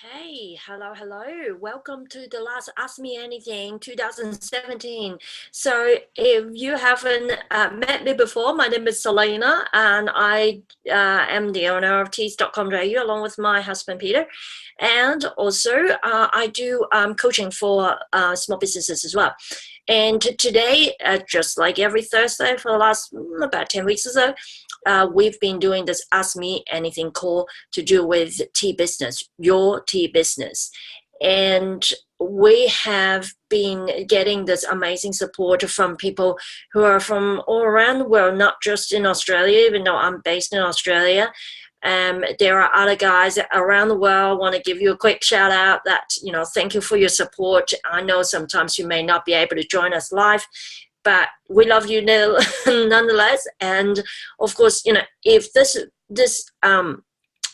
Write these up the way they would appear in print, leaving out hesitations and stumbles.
Hey, hello. Welcome to the last Ask Me Anything 2017. So, if you haven't met me before, my name is Selena, and I am the owner of teas.com.au along with my husband Peter. And also, I do coaching for small businesses as well. And today, just like every Thursday for the last about 10 weeks or so, we've been doing this Ask Me Anything call to do with tea business, your tea business. And we have been getting this amazing support from people who are from all around the world, not just in Australia, even though I'm based in Australia. There are other guys around the world. Want to give you a quick shout out that, thank you for your support. I know sometimes you may not be able to join us live, but we love you nonetheless. And of course, if this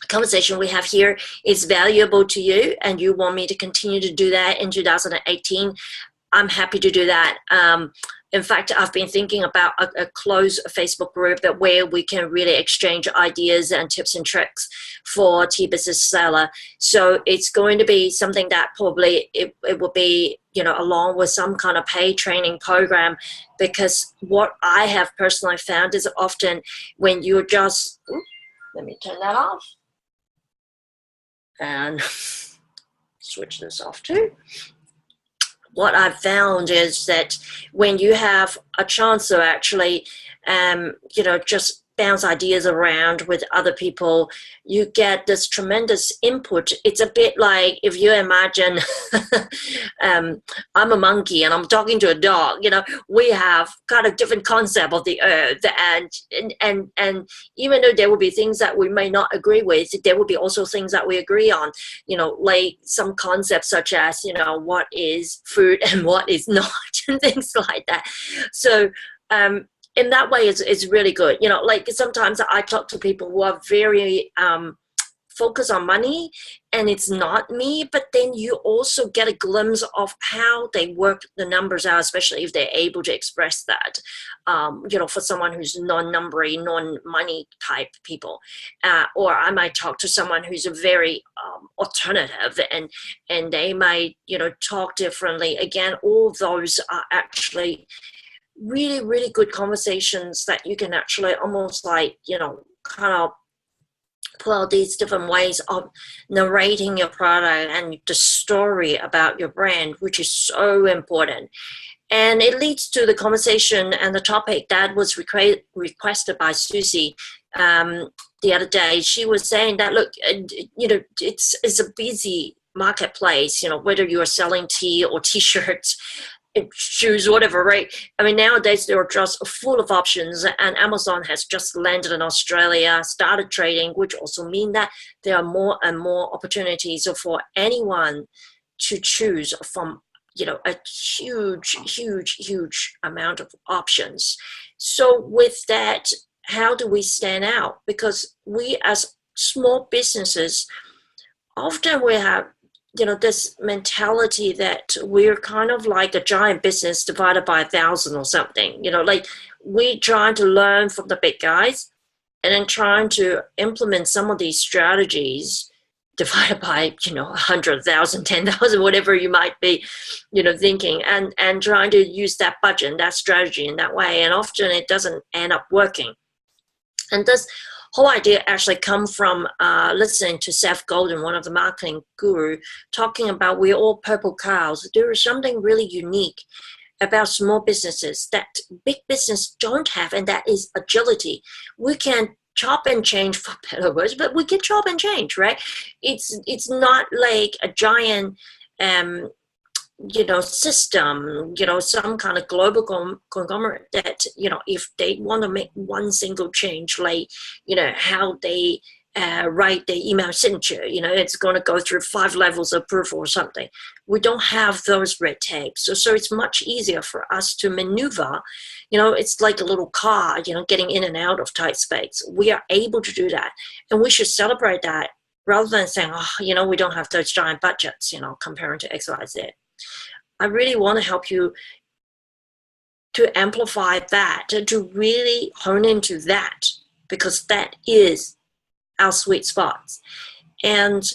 conversation we have here is valuable to you and you want me to continue to do that in 2018, I'm happy to do that. In fact, I've been thinking about a closed Facebook group that where we can really exchange ideas and tips and tricks for tea business seller. So it's going to be something that probably it will be, along with some kind of paid training program, because what I have personally found is often when you're just, let me turn that off and switch this off too. What I've found is that when you have a chance to actually, just bounce ideas around with other people, you get this tremendous input. It's a bit like if you imagine I'm a monkey and I'm talking to a dog. We have kind of different concept of the earth, and even though there will be things that we may not agree with, there will be also things that we agree on. Like some concepts such as what is food and what is not, and things like that. So in that way, it's really good. Like sometimes I talk to people who are very focused on money, and it's not me, but then you also get a glimpse of how they work the numbers out, especially if they're able to express that, for someone who's non-numbery, non-money type people. Or I might talk to someone who's a very alternative, and they might, talk differently. Again, all those are actually really, really good conversations that you can actually almost like, kind of pull out these different ways of narrating your product and the story about your brand, which is so important. And it leads to the conversation and the topic that was requested by Susie the other day. She was saying that, look, it's a busy marketplace, whether you are selling tea or T-shirts, shoes, whatever, right? I mean, nowadays they're just full of options, and Amazon has just landed in Australia, started trading, which also mean that there are more and more opportunities for anyone to choose from, a huge amount of options. So with that, how do we stand out? Because we as small businesses, often we have this mentality that we're kind of like a giant business divided by 1,000 or something. Like we trying to learn from the big guys and then trying to implement some of these strategies divided by 100,000, 10,000, whatever you might be thinking, and trying to use that budget and that strategy in that way, and often it doesn't end up working. And this whole idea actually come from listening to Seth Godin, one of the marketing guru, talking about we're all purple cows. There is something really unique about small businesses that big business don't have, and that is agility. We can chop and change, for better words, but we can chop and change, right? It's not like a giant system, some kind of global conglomerate that, if they want to make one single change, like, how they write the email signature, it's going to go through 5 levels of approval or something. We don't have those red tapes. So it's much easier for us to maneuver. It's like a little car, getting in and out of tight space. We are able to do that. And we should celebrate that rather than saying, we don't have those giant budgets, comparing to XYZ. I really want to help you to amplify that, to really hone into that, because that is our sweet spots. And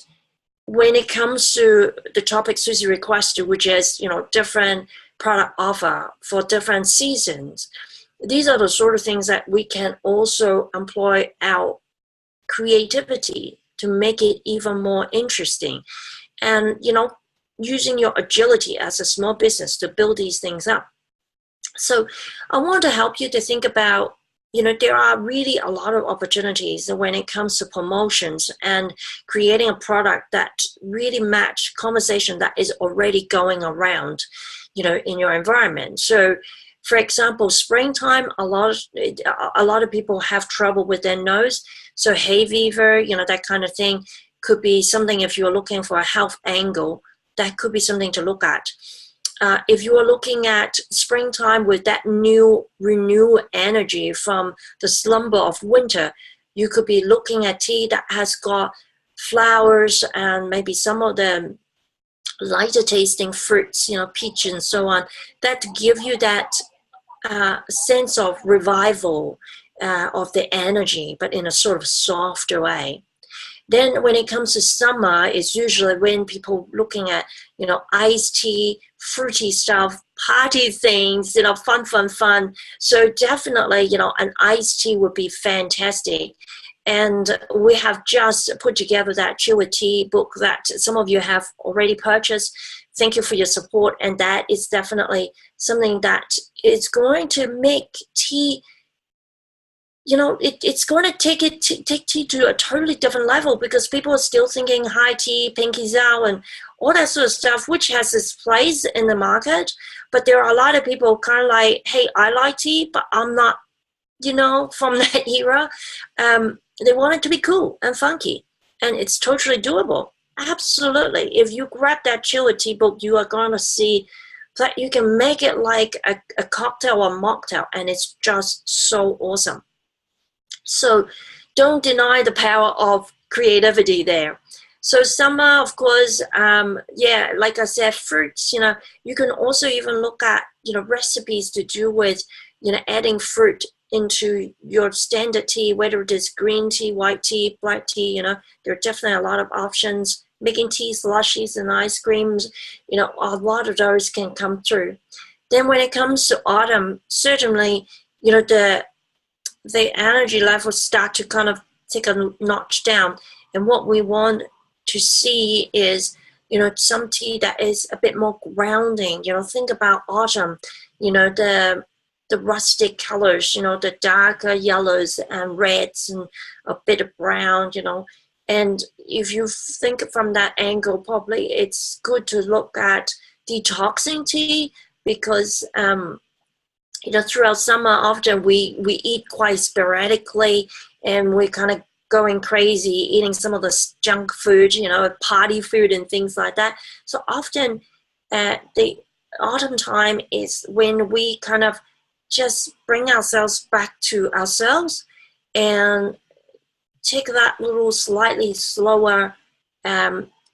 when it comes to the topic Susie requested, which is, different product offer for different seasons, these are the sort of things that we can also employ our creativity to make it even more interesting. And, using your agility as a small business to build these things up. So I want to help you to think about, there are really a lot of opportunities when it comes to promotions and creating a product that really match conversation that is already going around, in your environment. So for example, springtime, a lot of people have trouble with their nose. So hay fever, that kind of thing could be something. If you're looking for a health angle, that could be something to look at. If you are looking at springtime with that new renewed energy from the slumber of winter, you could be looking at tea that has got flowers and maybe some of the lighter tasting fruits, peach and so on, that give you that sense of revival of the energy, but in a sort of softer way. Then when it comes to summer, it's usually when people looking at, iced tea, fruity stuff, party things, fun. So definitely, an iced tea would be fantastic. And we have just put together that Chill with Tea book that some of you have already purchased. Thank you for your support. And that is definitely something that is going to make tea, it's going to take tea to a totally different level, because people are still thinking high tea, pinky zao, and all that sort of stuff, which has its place in the market. But there are a lot of people kind of like, hey, I like tea, but I'm not, from that era. They want it to be cool and funky, and it's totally doable. Absolutely. If you grab that Chill with Tea book, you are going to see that you can make it like a cocktail or mocktail, and it's just so awesome. So don't deny the power of creativity there. So summer, of course, like I said, fruits, you can also even look at, recipes to do with, adding fruit into your standard tea, whether it is green tea, white tea, black tea, there are definitely a lot of options. Making tea slushies and ice creams, a lot of those can come through. Then when it comes to autumn, certainly, the energy levels start to kind of take a notch down. And what we want to see is, some tea that is a bit more grounding. Think about autumn, the rustic colors, the darker yellows and reds and a bit of brown, And if you think from that angle, probably it's good to look at detoxing tea, because throughout summer, often we eat quite sporadically, and we're kind of going crazy eating some of the junk food, party food and things like that. So often the autumn time is when we kind of just bring ourselves back to ourselves and take that little slightly slower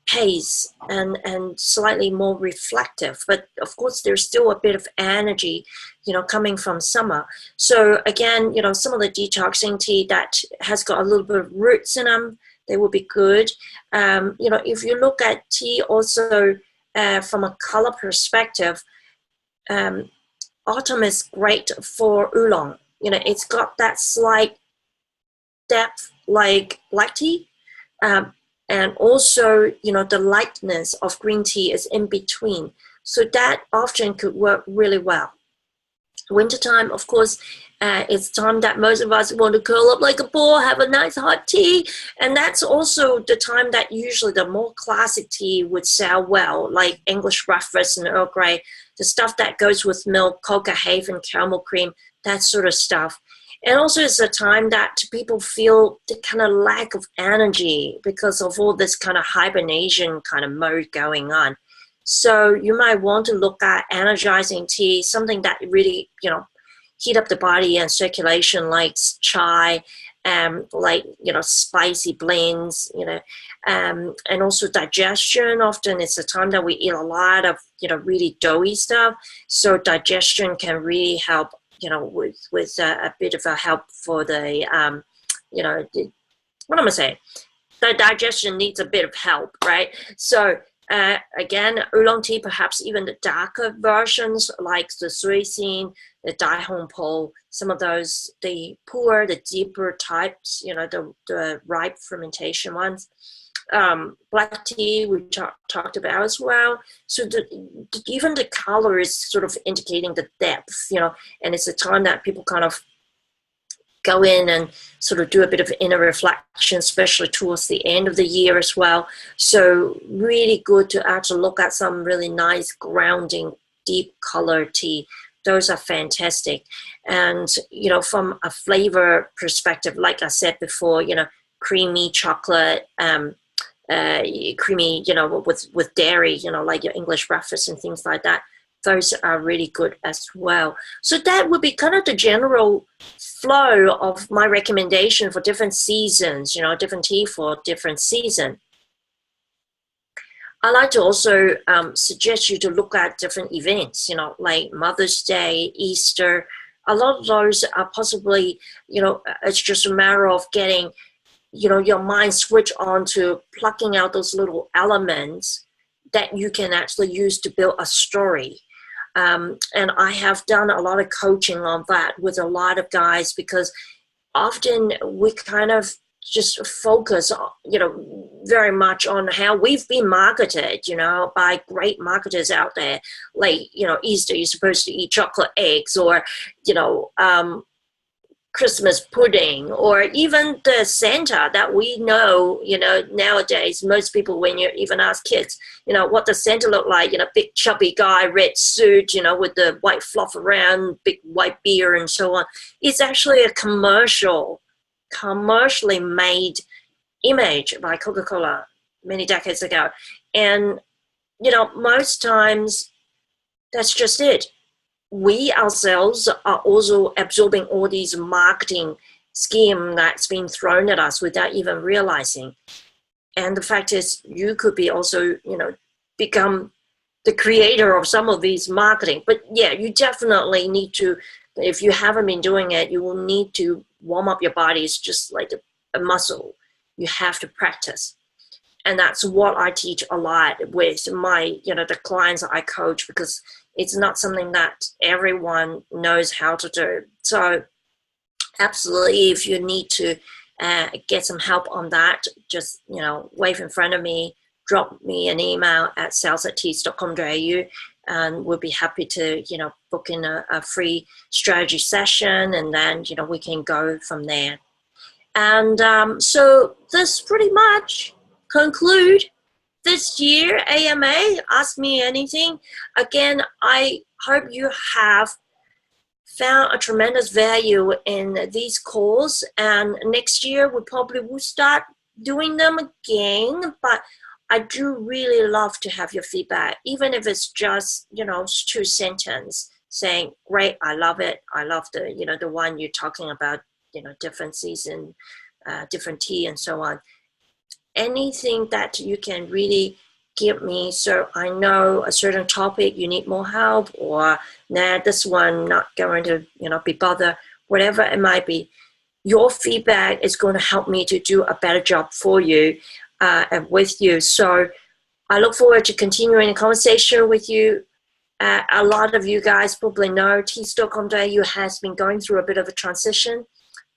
pace and slightly more reflective. But of course, there's still a bit of energy, coming from summer. So again, some of the detoxing tea that has got a little bit of roots in them, they will be good. If you look at tea also from a color perspective, autumn is great for oolong. It's got that slight depth like black tea. And also, the lightness of green tea is in between. So that often could work really well. Wintertime, of course, it's time that most of us want to curl up like a ball, have a nice hot tea. And that's also the time that usually the more classic tea would sell well, like English breakfast and Earl Grey, the stuff that goes with milk, Coca Haven, caramel cream, that sort of stuff. And also it's a time that people feel the kind of lack of energy because of all this kind of hibernation kind of mode going on. So you might want to look at energizing tea, something that really, heat up the body and circulation, like chai, like, spicy blends, and also digestion. Often it's a time that we eat a lot of, really doughy stuff. So digestion can really help, with a bit of a help for the, what am I saying? the digestion needs a bit of help, right? So again, oolong tea, perhaps even the darker versions like the sui xin, the dai hong po, some of those, the pu'er, the deeper types, the ripe fermentation ones. Black tea we talked about as well. So even the color is sort of indicating the depth, and it's a time that people kind of go in and sort of do a bit of inner reflection, especially towards the end of the year as well. So really good to actually look at some really nice grounding, deep color tea. Those are fantastic. And, from a flavor perspective, like I said before, creamy chocolate, creamy, with dairy, like your English breakfast and things like that. Those are really good as well. So that would be kind of the general flow of my recommendation for different seasons, different tea for different season. I like to also suggest you to look at different events, like Mother's Day, Easter. A lot of those are possibly, it's just a matter of getting, your mind switch on to plucking out those little elements that you can actually use to build a story. And I have done a lot of coaching on that with a lot of guys, because often we kind of just focus, very much on how we've been marketed, by great marketers out there. Like, Easter, you're supposed to eat chocolate eggs, or, Christmas pudding, or even the Santa that we know, nowadays, most people, when you even ask kids, what does Santa look like? Big chubby guy, red suit, with the white fluff around, big white beard and so on. It's actually a commercially made image by Coca-Cola many decades ago. And, most times that's just it. We ourselves are also absorbing all these marketing scheme that's been thrown at us without even realizing. And the fact is, you could be also, become the creator of some of these marketing. But yeah, you definitely need to, if you haven't been doing it, you will need to warm up your body. It's just like a muscle. You have to practice. And that's what I teach a lot with my, the clients that I coach, because it's not something that everyone knows how to do. So absolutely, if you need to get some help on that, just, wave in front of me, drop me an email at sales@teas.com.au, and we'll be happy to, book in a free strategy session, and then, we can go from there. And so this pretty much conclude this year AMA Ask Me Anything. Again, I hope you have found a tremendous value in these calls, and next year we probably will start doing them again. But I do really love to have your feedback, even if it's just 2 sentences saying, great, I love it, I love the the one you're talking about, different season, different tea and so on. Anything that you can really give me, so I know a certain topic you need more help, or this one not going to be bothered, whatever it might be. Your feedback is going to help me to do a better job for you and with you. So I look forward to continuing the conversation with you. A lot of you guys probably know teas.com.au has been going through a bit of a transition,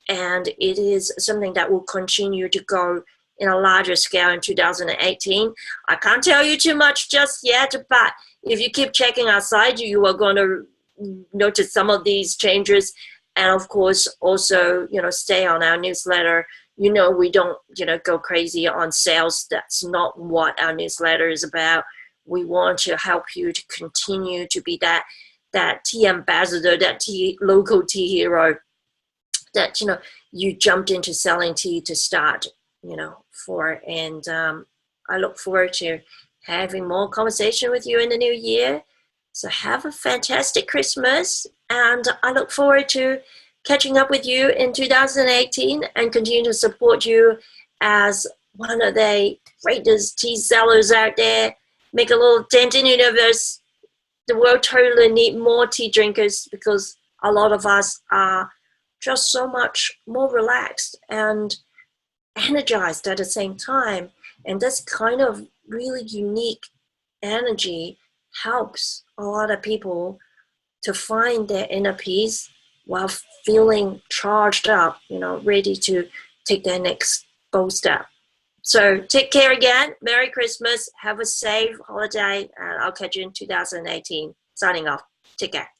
and it is something that will continue to go in a larger scale in 2018. I can't tell you too much just yet, but if you keep checking our site, you are going to notice some of these changes. And of course, also, stay on our newsletter. We don't, go crazy on sales. That's not what our newsletter is about. We want to help you to continue to be that tea ambassador, that local tea hero, that, you jumped into selling tea to start, for. And I look forward to having more conversation with you in the new year. So have a fantastic Christmas, and I look forward to catching up with you in 2018 and continue to support you as one of the greatest tea sellers out there. Make a little dent in the universe. The world totally need more tea drinkers, because a lot of us are just so much more relaxed, and energized at the same time. And this kind of really unique energy helps a lot of people to find their inner peace while feeling charged up, ready to take their next bold step. So take care again. Merry Christmas. Have a safe holiday. And I'll catch you in 2018. Signing off. Take care.